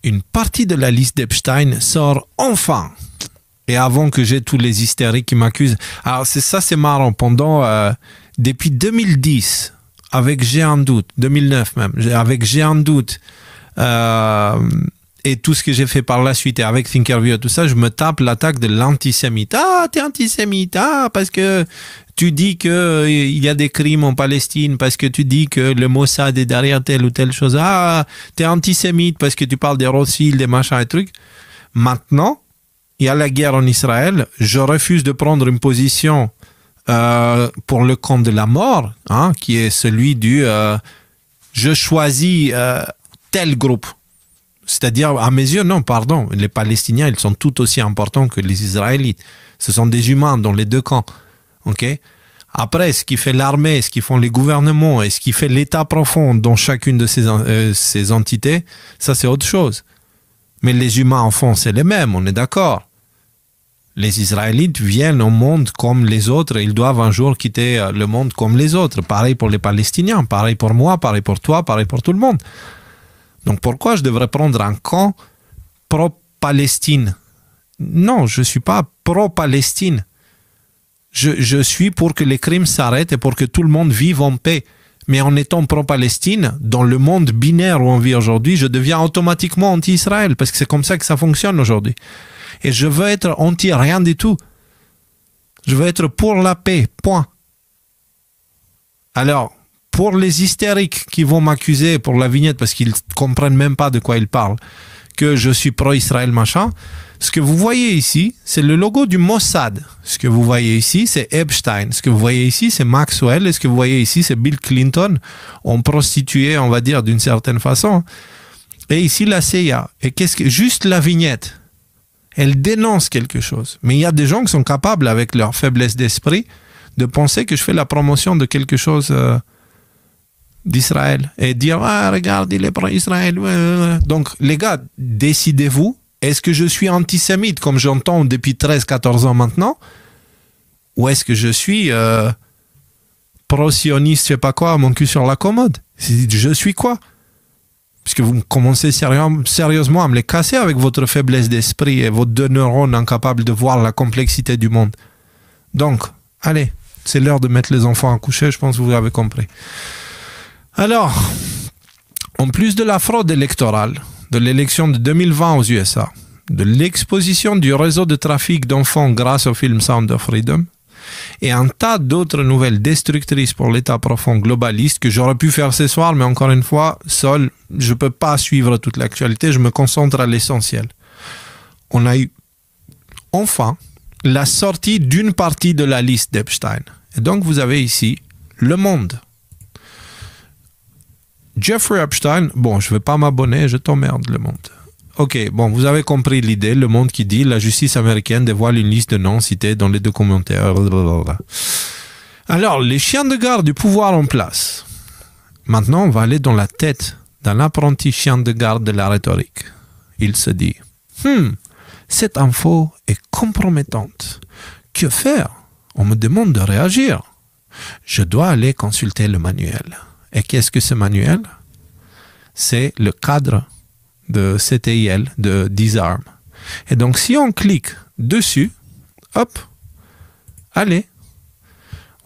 une partie de la liste d'Epstein sort enfin. Et avant que j'ai tous les hystériques qui m'accusent. Alors c'est marrant. Depuis 2010, avec J'ai un doute, 2009 même, avec J'ai un doute, et tout ce que j'ai fait par la suite, et avec Thinkerview et tout ça, je me tape l'attaque de l'antisémite. Ah, t'es antisémite, parce que tu dis que il y a des crimes en Palestine, parce que tu dis que le Mossad est derrière telle ou telle chose. Ah, t'es antisémite parce que tu parles des Rothschild, des machins et trucs. Maintenant, il y a la guerre en Israël. Je refuse de prendre une position pour le camp de la mort, qui est celui du je choisis tel groupe. C'est-à-dire, à mes yeux, non, pardon, les Palestiniens, ils sont tout aussi importants que les Israélites. Ce sont des humains dans les deux camps. Okay? Après, ce qui fait l'armée, ce qui font les gouvernements et ce qui fait l'État profond dans chacune de ces entités, ça c'est autre chose. Mais les humains en fond, c'est les mêmes, on est d'accord. Les Israélites viennent au monde comme les autres et ils doivent un jour quitter le monde comme les autres. Pareil pour les Palestiniens, pareil pour moi, pareil pour toi, pareil pour tout le monde. Donc pourquoi je devrais prendre un camp pro-Palestine? Non, je ne suis pas pro-Palestine. Je suis pour que les crimes s'arrêtent et pour que tout le monde vive en paix. Mais en étant pro-Palestine, dans le monde binaire où on vit aujourd'hui, je deviens automatiquement anti-Israël, parce que c'est comme ça que ça fonctionne aujourd'hui. Et je veux être anti-rien du tout. Je veux être pour la paix, point. Alors, pour les hystériques qui vont m'accuser pour la vignette, parce qu'ils ne comprennent même pas de quoi ils parlent, que je suis pro-Israël, machin, ce que vous voyez ici, c'est le logo du Mossad. Ce que vous voyez ici, c'est Epstein. Ce que vous voyez ici, c'est Maxwell. Et ce que vous voyez ici, c'est Bill Clinton, en prostitué, on va dire, d'une certaine façon. Et ici, la CIA. Et juste la vignette, elle dénonce quelque chose. Mais il y a des gens qui sont capables, avec leur faiblesse d'esprit, de penser que je fais la promotion de quelque chose d'Israël. Et dire, regarde, il est pro-Israël. Donc, les gars, décidez-vous. Est-ce que je suis antisémite, comme j'entends depuis 13-14 ans maintenant? Ou est-ce que je suis pro-sioniste, je sais pas quoi, mon cul sur la commode? Je suis quoi? Puisque vous commencez sérieusement à me les casser avec votre faiblesse d'esprit et vos deux neurones incapables de voir la complexité du monde. Donc, allez, c'est l'heure de mettre les enfants à coucher, je pense que vous avez compris. Alors, en plus de la fraude électorale, de l'élection de 2020 aux USA, de l'exposition du réseau de trafic d'enfants grâce au film Sound of Freedom, et un tas d'autres nouvelles destructrices pour l'État profond globaliste que j'aurais pu faire ce soir, mais encore une fois, seul, je ne peux pas suivre toute l'actualité, je me concentre à l'essentiel. On a eu enfin la sortie d'une partie de la liste d'Epstein. Et donc vous avez ici Le Monde. Jeffrey Epstein, bon, je ne vais pas m'abonner, je t'emmerde, Le Monde. Ok, bon, vous avez compris l'idée, Le Monde qui dit « La justice américaine dévoile une liste de noms cités dans les documentaires. » Alors, les chiens de garde du pouvoir en place. Maintenant, on va aller dans la tête d'un apprenti chien de garde de la rhétorique. Il se dit « Cette info est compromettante. Que faire? On me demande de réagir. Je dois aller consulter le manuel. » Et qu'est-ce que ce manuel? C'est le cadre de CTIL, de Disarm. Et donc, si on clique dessus, hop, allez,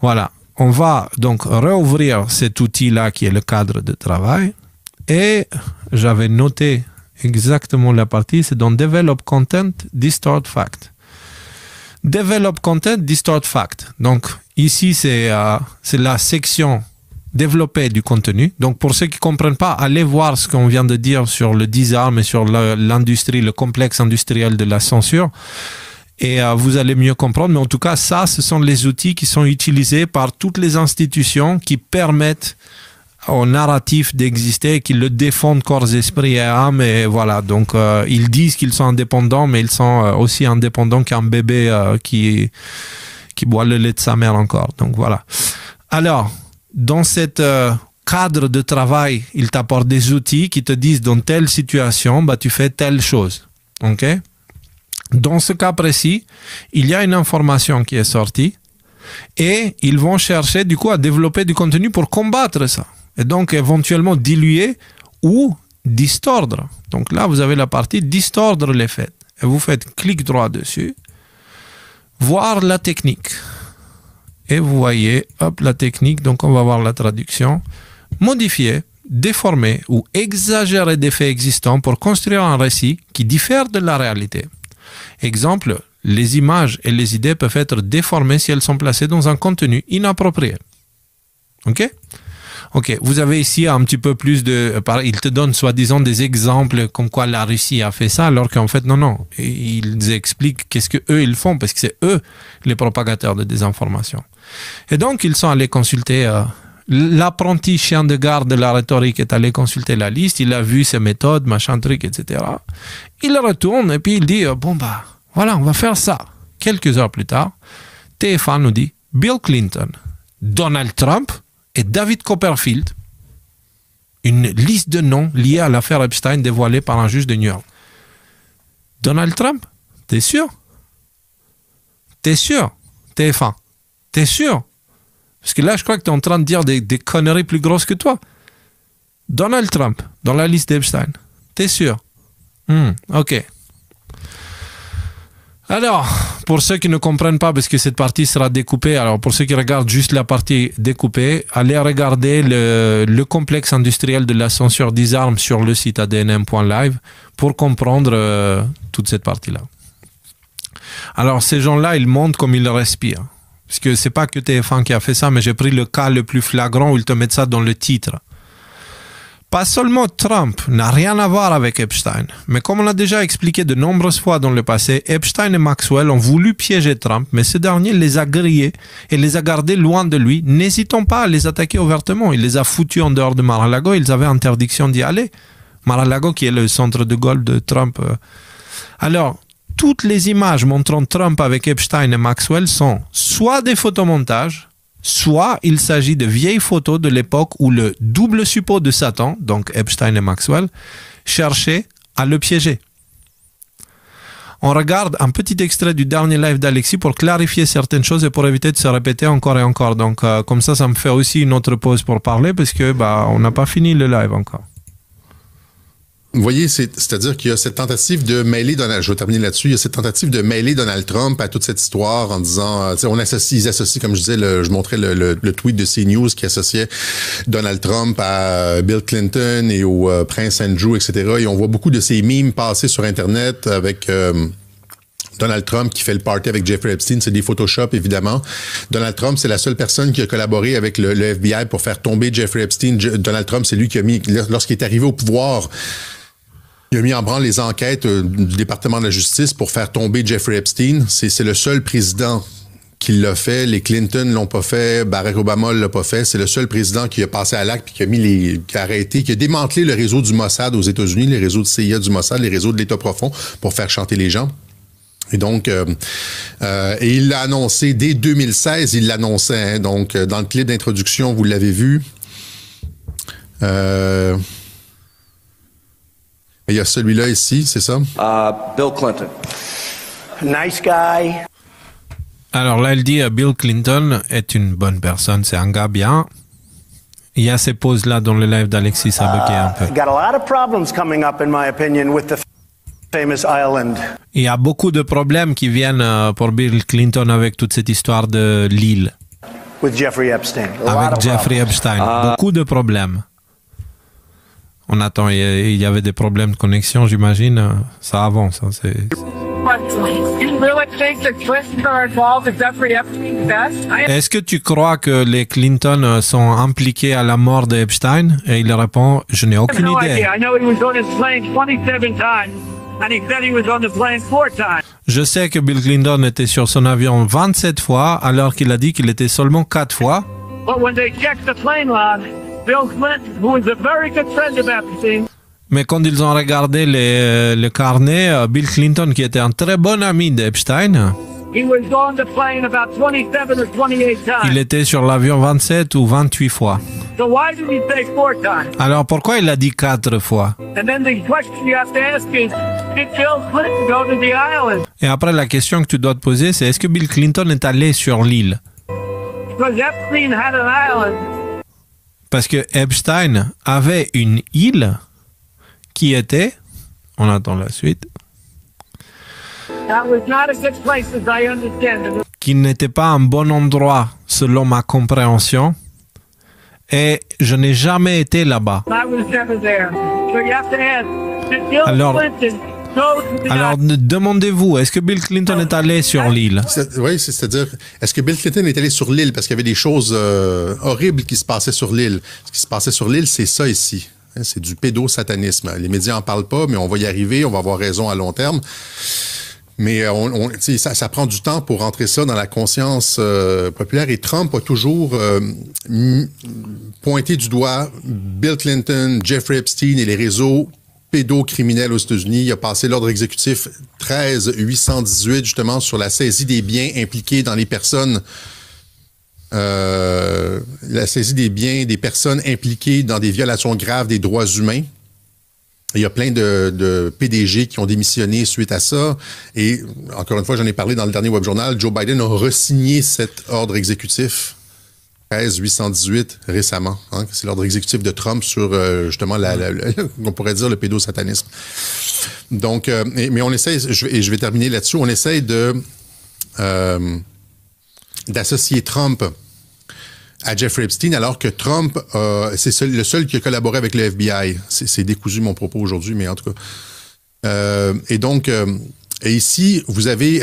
voilà. On va donc réouvrir cet outil-là qui est le cadre de travail. Et j'avais noté exactement la partie, c'est dans Develop Content, Distort Fact. Develop Content, Distort Fact. Donc, ici, c'est la section développer du contenu. Donc, pour ceux qui ne comprennent pas, allez voir ce qu'on vient de dire sur le disarm et sur l'industrie, le complexe industriel de la censure. Et vous allez mieux comprendre. Mais en tout cas, ça, ce sont les outils qui sont utilisés par toutes les institutions qui permettent au narratif d'exister, qui le défendent corps, esprit et âme. Et voilà. Donc, ils disent qu'ils sont indépendants, mais ils sont aussi indépendants qu'un bébé qui boit le lait de sa mère encore. Donc, voilà. Alors, dans cette cadre de travail, il t'apporte des outils qui te disent dans telle situation, tu fais telle chose. Ok? Dans ce cas précis, il y a une information qui est sortie et ils vont chercher du coup à développer du contenu pour combattre ça. Et donc éventuellement diluer ou distordre. Donc là, vous avez la partie distordre les faits. Et vous faites clic droit dessus, voir la technique. Et vous voyez, hop, la technique, donc on va voir la traduction. Modifier, déformer ou exagérer des faits existants pour construire un récit qui diffère de la réalité. Exemple, les images et les idées peuvent être déformées si elles sont placées dans un contenu inapproprié. Ok? Ok, vous avez ici un petit peu plus de... Il te donne soi-disant des exemples comme quoi la Russie a fait ça, alors qu'en fait, non. Ils expliquent qu'est-ce qu'eux, ils font, parce que c'est eux les propagateurs de désinformation. Et donc, ils sont allés consulter... l'apprenti chien de garde de la rhétorique est allé consulter la liste, il a vu ses méthodes, machin truc, etc. Il retourne et puis il dit, voilà, on va faire ça. Quelques heures plus tard, TF1 nous dit, Bill Clinton, Donald Trump et David Copperfield, une liste de noms liés à l'affaire Epstein dévoilée par un juge de New York. Donald Trump, t'es sûr? T'es sûr? TF1, t'es sûr? Parce que là, je crois que tu es en train de dire des conneries plus grosses que toi. Donald Trump, dans la liste d'Epstein. T'es sûr? Ok. Alors, pour ceux qui ne comprennent pas, parce que cette partie sera découpée, alors pour ceux qui regardent juste la partie découpée, allez regarder le complexe industriel de la censure des armes sur le site adnm.live pour comprendre toute cette partie-là. Alors, ces gens-là, ils montent comme ils respirent. Parce que c'est pas que TF1 qui a fait ça, mais j'ai pris le cas le plus flagrant où ils te mettent ça dans le titre. Pas seulement Trump n'a rien à voir avec Epstein, mais comme on l'a déjà expliqué de nombreuses fois dans le passé, Epstein et Maxwell ont voulu piéger Trump, mais ce dernier les a grillés et les a gardés loin de lui, n'hésitant pas à les attaquer ouvertement. Il les a foutus en dehors de Mar-a-Lago, ils avaient interdiction d'y aller. Mar-a-Lago qui est le centre de golf de Trump. Alors, toutes les images montrant Trump avec Epstein et Maxwell sont soit des photomontages, soit il s'agit de vieilles photos de l'époque où le double suppôt de Satan, donc Epstein et Maxwell, cherchait à le piéger. On regarde un petit extrait du dernier live d'Alexis pour clarifier certaines choses et pour éviter de se répéter encore et encore. Donc comme ça me fait aussi une autre pause pour parler parce que on n'a pas fini le live encore. Vous voyez, c'est-à-dire qu'il y a cette tentative de mêler Donald, je vais terminer là-dessus, il y a cette tentative de mêler Donald Trump à toute cette histoire en disant, ils associent, comme je disais, je montrais le tweet de CNews qui associait Donald Trump à Bill Clinton et au prince Andrew, etc. Et on voit beaucoup de ces memes passer sur Internet avec... Donald Trump qui fait le party avec Jeffrey Epstein, c'est des Photoshop, évidemment. Donald Trump, c'est la seule personne qui a collaboré avec le FBI pour faire tomber Jeffrey Epstein. Donald Trump, c'est lui qui a mis, lorsqu'il est arrivé au pouvoir, il a mis en branle les enquêtes du département de la justice pour faire tomber Jeffrey Epstein. C'est le seul président qui l'a fait. Les Clinton l'ont pas fait. Barack Obama l'a pas fait. C'est le seul président qui a passé à l'acte puis qui a arrêté, qui a démantelé le réseau du Mossad aux États-Unis, les réseaux de CIA du Mossad, les réseaux de l'État profond pour faire chanter les gens. Et donc, et il l'a annoncé dès 2016, il l'annonçait. Hein, donc, dans le clip d'introduction, vous l'avez vu. Il y a celui-là ici, c'est ça? Bill Clinton. Nice guy. Alors là, elle dit Bill Clinton est une bonne personne, c'est un gars bien. Il y a ces pauses-là dans le live d'Alexis, ça buguait un peu. Got a lot of problems coming up, in my opinion, with the famous island. Il y a beaucoup de problèmes qui viennent pour Bill Clinton avec toute cette histoire de l'île. With Jeffrey Epstein. Avec Jeffrey Epstein. Beaucoup de problèmes. On attend, il y avait des problèmes de connexion, j'imagine. Ça avance. Hein, c'est... Est-ce que tu crois que les Clinton sont impliqués à la mort d'Epstein? Et il répond, je n'ai aucune idée. Je sais que Bill Clinton était sur son avion 27 fois, alors qu'il a dit qu'il était seulement 4 fois. Mais quand ils ont regardé le carnet, Bill Clinton, qui était un très bon ami d'Epstein, il était sur l'avion 27 ou 28 fois. Alors pourquoi il a dit 4 fois? Et après, la question que tu dois te poser, c'est est-ce que Bill Clinton est allé sur l'île? Parce que Epstein avait une île qui était, on attend la suite, That was not a good place, as I understand it. qui n'était pas un bon endroit selon ma compréhension, et je n'ai jamais été là-bas. I was never there. So you have to ask, did Bill Alors- Clinton go to the Alors, demandez-vous, est-ce que Bill Clinton est allé sur l'île? Oui, c'est-à-dire, est-ce que Bill Clinton est allé sur l'île parce qu'il y avait des choses horribles qui se passaient sur l'île? Ce qui se passait sur l'île, c'est ça ici. Hein, c'est du pédosatanisme. Les médias en parlent pas, mais on va y arriver, on va avoir raison à long terme. Mais ça prend du temps pour rentrer ça dans la conscience populaire. Et Trump a toujours pointé du doigt Bill Clinton, Jeffrey Epstein et les réseaux pédocriminels aux États-Unis. Il a passé l'ordre exécutif 13-818 justement sur la saisie des biens impliqués dans les personnes, la saisie des biens des personnes impliquées dans des violations graves des droits humains. Il y a plein de PDG qui ont démissionné suite à ça. Et encore une fois, j'en ai parlé dans le dernier Web Journal, Joe Biden a re-signé cet ordre exécutif 13-818 récemment. Hein, c'est l'ordre exécutif de Trump sur justement on pourrait dire le pédosatanisme. Donc, mais on essaie, et je vais terminer là-dessus, on essaie d'associer Trump à Jeffrey Epstein, alors que Trump, c'est le seul qui a collaboré avec le FBI. C'est décousu mon propos aujourd'hui, mais en tout cas. Et donc, et ici, vous avez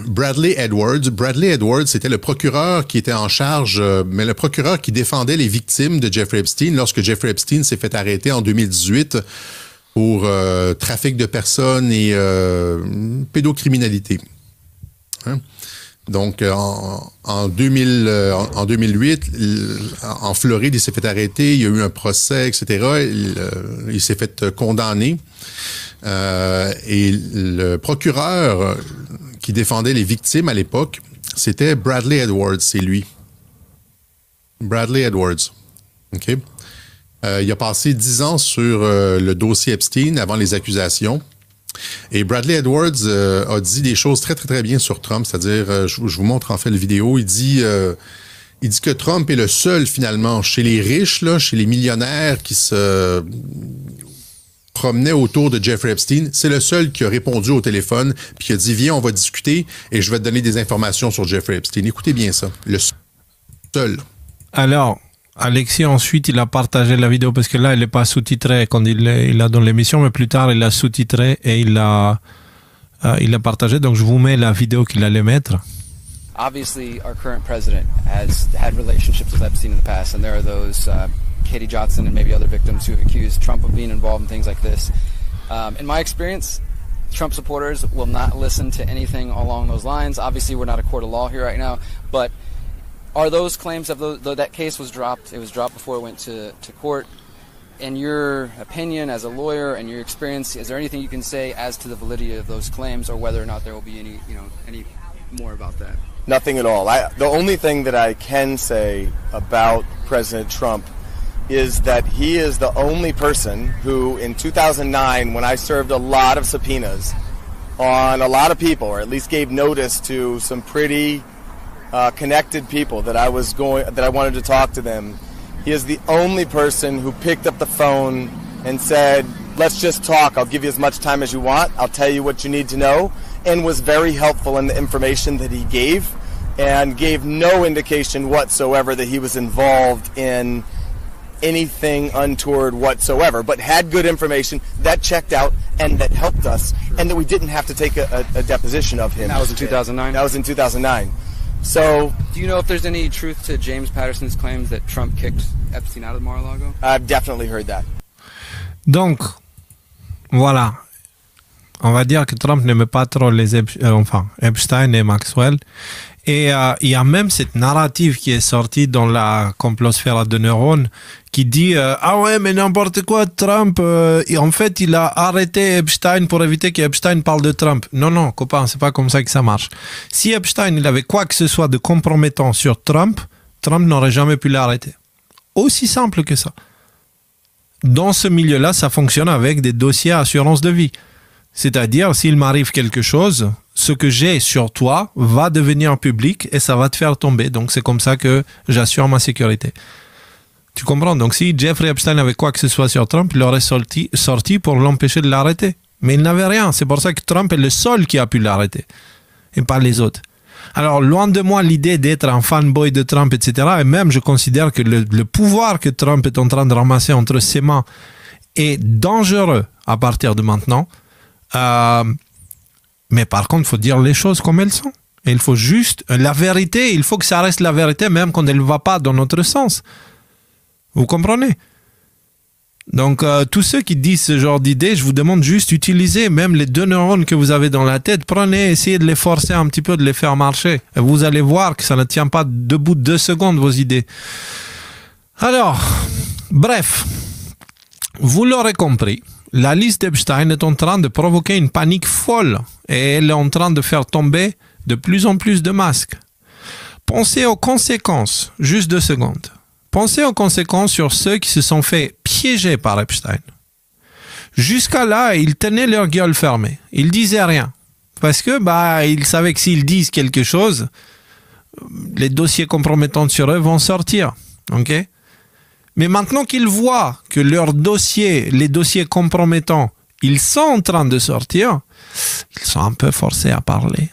Bradley Edwards. Bradley Edwards, c'était le procureur qui était en charge, mais le procureur qui défendait les victimes de Jeffrey Epstein lorsque Jeffrey Epstein s'est fait arrêter en 2018 pour trafic de personnes et pédocriminalité. Hein? Donc, en 2008, en Floride, il s'est fait arrêter, il y a eu un procès, etc. Il s'est fait condamner. Et le procureur qui défendait les victimes à l'époque, c'était Bradley Edwards, c'est lui. Bradley Edwards. OK? Il a passé 10 ans sur le dossier Epstein avant les accusations. Et Bradley Edwards a dit des choses très, très, très bien sur Trump. C'est-à-dire, je vous montre en fait la vidéo, il dit que Trump est le seul, finalement, chez les riches, là, chez les millionnaires qui se promenaient autour de Jeffrey Epstein. C'est le seul qui a répondu au téléphone puis qui a dit « Viens, on va discuter et je vais te donner des informations sur Jeffrey Epstein. » Écoutez bien ça. Le seul. Alors, Alexis, ensuite, il a partagé la vidéo parce que là, elle n'est pas sous-titrée quand il a dans l'émission, mais plus tard, il l'a sous-titrée et il l'a partagé. Donc, je vous mets la vidéo qu'il allait mettre. Obviously, our current president has had relationships with Epstein in the past, and there are those Katie Johnson and maybe other victims who have accused Trump of being involved in things like this. In my experience, Trump supporters will not listen to anything along those lines. Obviously, we're not a court of law here right now, but are those claims of that case was dropped? It was dropped before it went to court. In your opinion, as a lawyer and your experience, is there anything you can say as to the validity of those claims, or whether or not there will be any more about that? Nothing at all. The only thing that I can say about President Trump is that he is the only person who, in 2009, when I served a lot of subpoenas on a lot of people, or at least gave notice to some pretty connected people that I wanted to talk to them, he is the only person who picked up the phone and said, let's just talk, I'll give you as much time as you want, I'll tell you what you need to know, and was very helpful in the information that he gave, and gave no indication whatsoever that he was involved in anything untoward whatsoever, but had good information that checked out and that helped us, and that we didn't have to take a deposition of him. And that was in 2009? That was in 2009. So, do you know if there's any truth to James Patterson's claims that Trump kicked Epstein out of Mar-a-Lago? I've definitely heard that. Donc, voilà. On va dire que Trump n'aimait pas trop Epstein et Maxwell. Et il y a même cette narrative qui est sortie dans la complosphère de neurones qui dit ah ouais, mais n'importe quoi, Trump, en fait, il a arrêté Epstein pour éviter qu'Epstein parle de Trump. Non, copain, c'est pas comme ça que ça marche. Si Epstein il avait quoi que ce soit de compromettant sur Trump, Trump n'aurait jamais pu l'arrêter. Aussi simple que ça. Dans ce milieu-là, ça fonctionne avec des dossiers assurance de vie. C'est-à-dire, s'il m'arrive quelque chose, ce que j'ai sur toi va devenir public et ça va te faire tomber. Donc, c'est comme ça que j'assure ma sécurité. Tu comprends? Donc si Jeffrey Epstein avait quoi que ce soit sur Trump, il aurait sorti pour l'empêcher de l'arrêter. Mais il n'avait rien. C'est pour ça que Trump est le seul qui a pu l'arrêter. Et pas les autres. Alors, loin de moi l'idée d'être un fanboy de Trump, etc. Et même, je considère que le pouvoir que Trump est en train de ramasser entre ses mains est dangereux à partir de maintenant. Mais par contre, il faut dire les choses comme elles sont. Et il faut juste... La vérité, il faut que ça reste la vérité, même quand elle ne va pas dans notre sens. Vous comprenez? Donc, tous ceux qui disent ce genre d'idées, je vous demande juste d'utiliser même les 2 neurones que vous avez dans la tête. Prenez, essayez de les forcer un petit peu, de les faire marcher. Et vous allez voir que ça ne tient pas debout 2 secondes, vos idées. Alors, bref, vous l'aurez compris, la liste d'Epstein est en train de provoquer une panique folle. Et elle est en train de faire tomber de plus en plus de masques. Pensez aux conséquences, juste 2 secondes. Pensez aux conséquences sur ceux qui se sont fait piéger par Epstein. Jusqu'à là, ils tenaient leur gueule fermée. Ils disaient rien. Parce que, ils savaient que s'ils disent quelque chose, les dossiers compromettants sur eux vont sortir. Ok? Mais maintenant qu'ils voient que leurs dossiers, les dossiers compromettants, ils sont en train de sortir, ils sont un peu forcés à parler.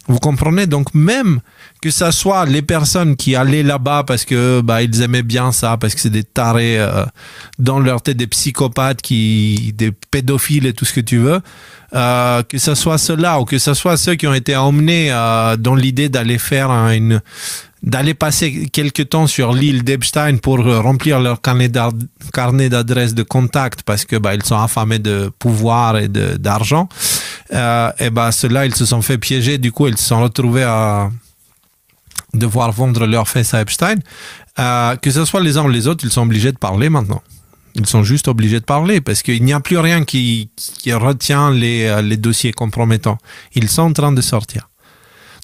Vous comprenez? Donc même que ça soit les personnes qui allaient là-bas parce que ils aimaient bien ça, parce que c'est des tarés dans leur tête, des psychopathes, des pédophiles et tout ce que tu veux, que ça soit ceux-là ou que ça soit ceux qui ont été emmenés dans l'idée d'aller faire d'aller passer quelque temps sur l'île d'Epstein pour remplir leur carnet d'adresses de contact parce que ils sont affamés de pouvoir et d'argent. Ceux-là, ils se sont fait piéger. Du coup, ils se sont retrouvés à devoir vendre leurs fesses à Epstein. Que ce soit les uns ou les autres, ils sont obligés de parler maintenant. Ils sont juste obligés de parler parce qu'il n'y a plus rien qui retient les dossiers compromettants. Ils sont en train de sortir.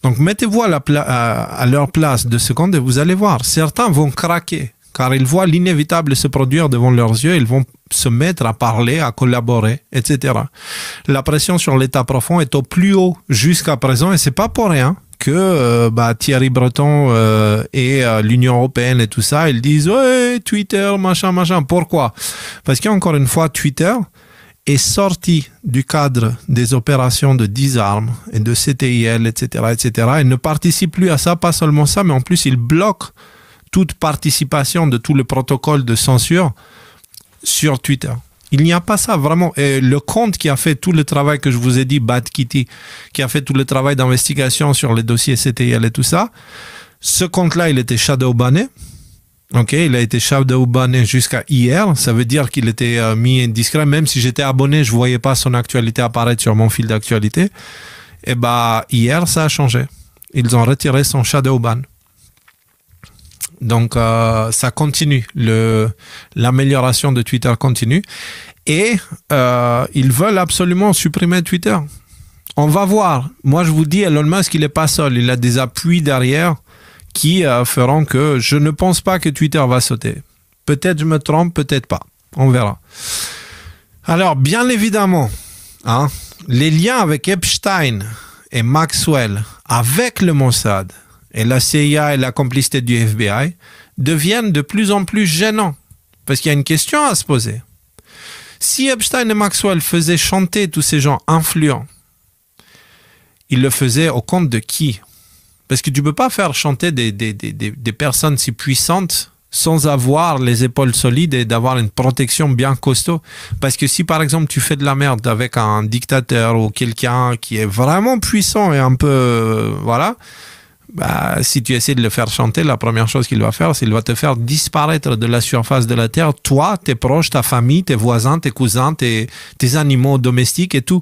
Donc, mettez-vous à leur place 2 secondes et vous allez voir. Certains vont craquer car ils voient l'inévitable se produire devant leurs yeux. Ils vont se mettre à parler, à collaborer, etc. La pression sur l'État profond est au plus haut jusqu'à présent et c'est pas pour rien que Thierry Breton et l'Union européenne et tout ça, ils disent « Ouais, Twitter, machin. » Pourquoi? Parce qu'encore une fois, Twitter est sorti du cadre des opérations de disarmes et de CTIL, etc., et ne participe plus à ça, pas seulement ça, mais en plus, il bloque toute participation de tout le protocole de censure sur Twitter. Il n'y a pas ça, vraiment. Et le compte qui a fait tout le travail que je vous ai dit, Bad Kitty, qui a fait tout le travail d'investigation sur les dossiers CTIL et tout ça, ce compte-là, il était shadow banné. Ok, il a été shadow banné jusqu'à hier. Ça veut dire qu'il était mis indiscret. Même si j'étais abonné, je voyais pas son actualité apparaître sur mon fil d'actualité. Et hier, ça a changé. Ils ont retiré son shadow ban. Donc, ça continue. L'amélioration de Twitter continue. Et ils veulent absolument supprimer Twitter. On va voir. Moi, je vous dis, Elon Musk, il n'est pas seul. Il a des appuis derrière qui feront que je ne pense pas que Twitter va sauter. Peut-être je me trompe, peut-être pas. On verra. Alors, bien évidemment, les liens avec Epstein et Maxwell, avec le Mossad et la CIA et la complicité du FBI, deviennent de plus en plus gênants. Parce qu'il y a une question à se poser. Si Epstein et Maxwell faisaient chanter tous ces gens influents, ils le faisaient au compte de qui? Parce que tu ne peux pas faire chanter des personnes si puissantes sans avoir les épaules solides et d'avoir une protection bien costaud. Parce que si, par exemple, tu fais de la merde avec un dictateur ou quelqu'un qui est vraiment puissant et un peu... si tu essaies de le faire chanter, la première chose qu'il va faire, c'est qu'il va te faire disparaître de la surface de la Terre, toi, tes proches, ta famille, tes voisins, tes cousins, tes animaux domestiques et tout.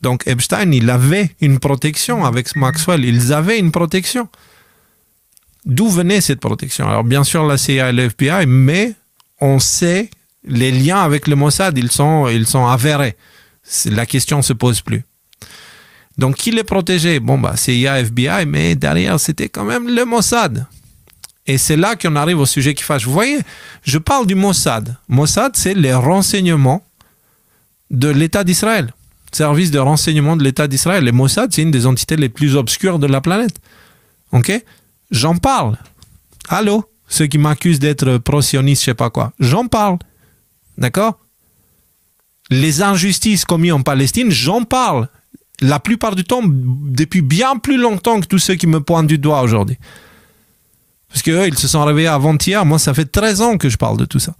Donc Epstein, il avait une protection avec Maxwell. Ils avaient une protection. D'où venait cette protection? Alors bien sûr la CIA et le FBI, mais on sait les liens avec le Mossad, ils sont avérés. La question ne se pose plus. Donc qui les protégeait? CIA, FBI, mais derrière c'était quand même le Mossad. Et c'est là qu'on arrive au sujet qui fâche. Vous voyez, je parle du Mossad. Mossad, c'est les renseignements de l'État d'Israël. Service de renseignement de l'État d'Israël. Le Mossad, c'est une des entités les plus obscures de la planète. Ok? J'en parle. Allô? ceux qui m'accusent d'être pro-sioniste, je sais pas quoi. J'en parle. D'accord? Les injustices commises en Palestine, j'en parle. La plupart du temps, depuis bien plus longtemps que tous ceux qui me pointent du doigt aujourd'hui. Parce qu'eux, ils se sont réveillés avant-hier. Moi, ça fait 13 ans que je parle de tout ça.